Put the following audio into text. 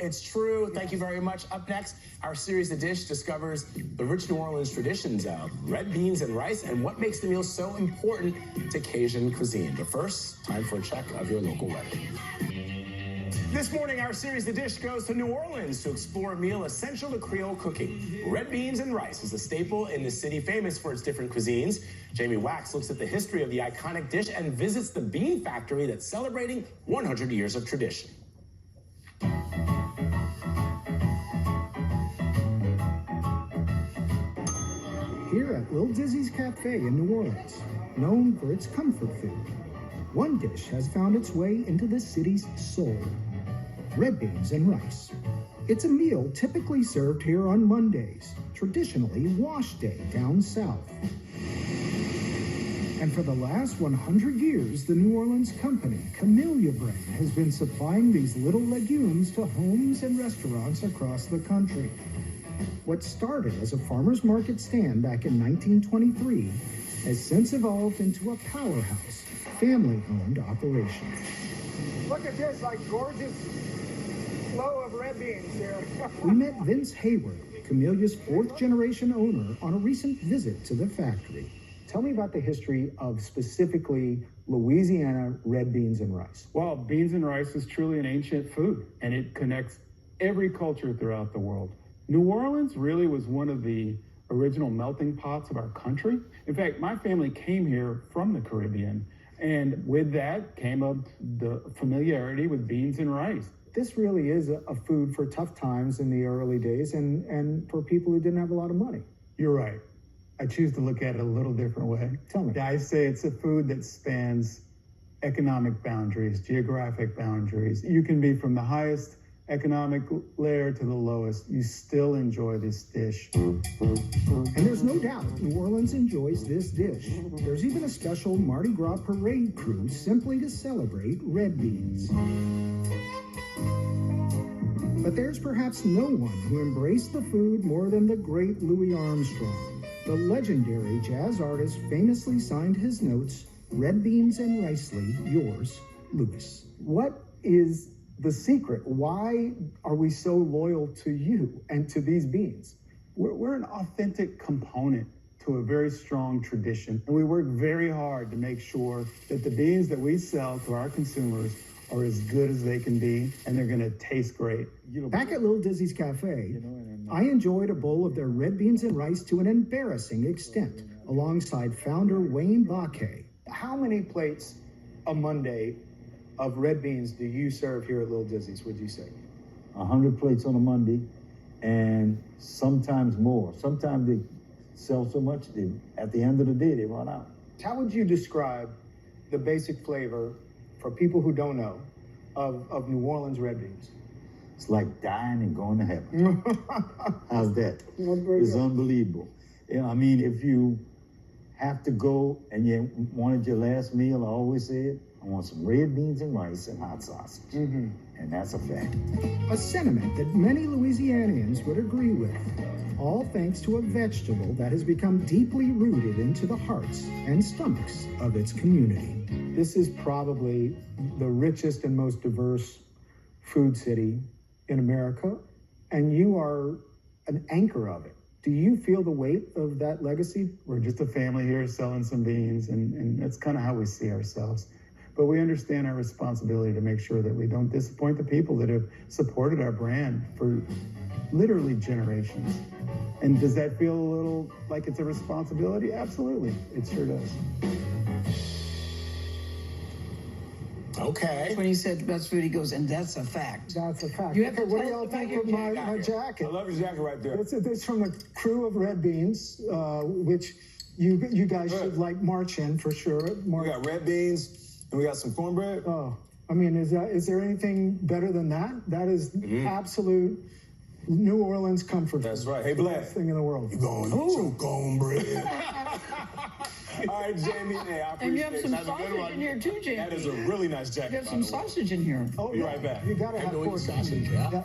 It's true. Thank you very much. Up next, our series, The Dish, discovers the rich New Orleans traditions of red beans and rice and what makes the meal so important to Cajun cuisine. But first, time for a check of your local weather. This morning, our series, The Dish, goes to New Orleans to explore a meal essential to Creole cooking. Red beans and rice is a staple in the city, famous for its different cuisines. Jamie Wax looks at the history of the iconic dish and visits the bean factory that's celebrating 100 years of tradition. Here at Lil Dizzy's Cafe in New Orleans, known for its comfort food, one dish has found its way into the city's soul: red beans and rice. It's a meal typically served here on Mondays, traditionally wash day down south. And for the last 100 years, the New Orleans company, Camellia brand, has been supplying these little legumes to homes and restaurants across the country. What started as a farmer's market stand back in 1923 has since evolved into a powerhouse, family-owned operation. Look at this, like, gorgeous flow of red beans here. We met Vince Hayward, Camellia's fourth-generation owner, on a recent visit to the factory. Tell me about the history of specifically Louisiana red beans and rice. Well, beans and rice is truly an ancient food, and it connects every culture throughout the world. New Orleans really was one of the original melting pots of our country. In fact, my family came here from the Caribbean, and with that came up the familiarity with beans and rice. This really is a food for tough times in the early days and for people who didn't have a lot of money. You're right. I choose to look at it a little different way. Tell me. I say it's a food that spans economic boundaries, geographic boundaries. You can be from the highest economic layer to the lowest. You still enjoy this dish. And there's no doubt New Orleans enjoys this dish. There's even a special Mardi Gras parade crew simply to celebrate red beans. But there's perhaps no one who embraced the food more than the great Louis Armstrong. The legendary jazz artist famously signed his notes, "Red beans and ricely, yours, Louis." What is the secret? Why are we so loyal to you and to these beans? We're an authentic component to a very strong tradition, and we work very hard to make sure that the beans that we sell to our consumers are as good as they can be, and they're going to taste great. Back at Lil Dizzy's Cafe, I enjoyed a bowl of their red beans and rice to an embarrassing extent, alongside founder Wayne Baquet. How many plates a Monday of red beans do you serve here at Lil Dizzy's, would you say? 100 plates on a Monday, and sometimes more. Sometimes they sell so much, at the end of the day, they run out. How would you describe the basic flavor, for people who don't know, of New Orleans red beans? It's like dying and going to heaven. How's that? It's unbelievable. I mean, if you have to go and you wanted your last meal, I always say it, I want some red beans and rice and hot sausage. And that's a fact. A sentiment that many Louisianians would agree with, all thanks to a vegetable that has become deeply rooted into the hearts and stomachs of its community. This is probably the richest and most diverse food city in America, and you are an anchor of it. Do you feel the weight of that legacy? We're just a family here selling some beans, and that's kind of how we see ourselves. But we understand our responsibility to make sure that we don't disappoint the people that have supported our brand for literally generations. And does that feel a little like it's a responsibility? Absolutely, it sure does. Okay. When he said the best food, he goes, and that's a fact. That's a fact. You have to What do tell y'all us about think your of my jacket? I love your jacket right there. It's from the crew of Red Beans, which you guys should like march in for sure. We got red beans and we got some cornbread. Oh, I mean, is there anything better than that? That is absolute New Orleans comfort. That's right. Hey, Black. Best thing in the world. You going to eat your cornbread? All right, Jamie. Hey, I appreciate it. And you have some sausage in here too, Jamie. That is a really nice jacket. You have some sausage in here. Be right back. You gotta have pork. sausage, yeah.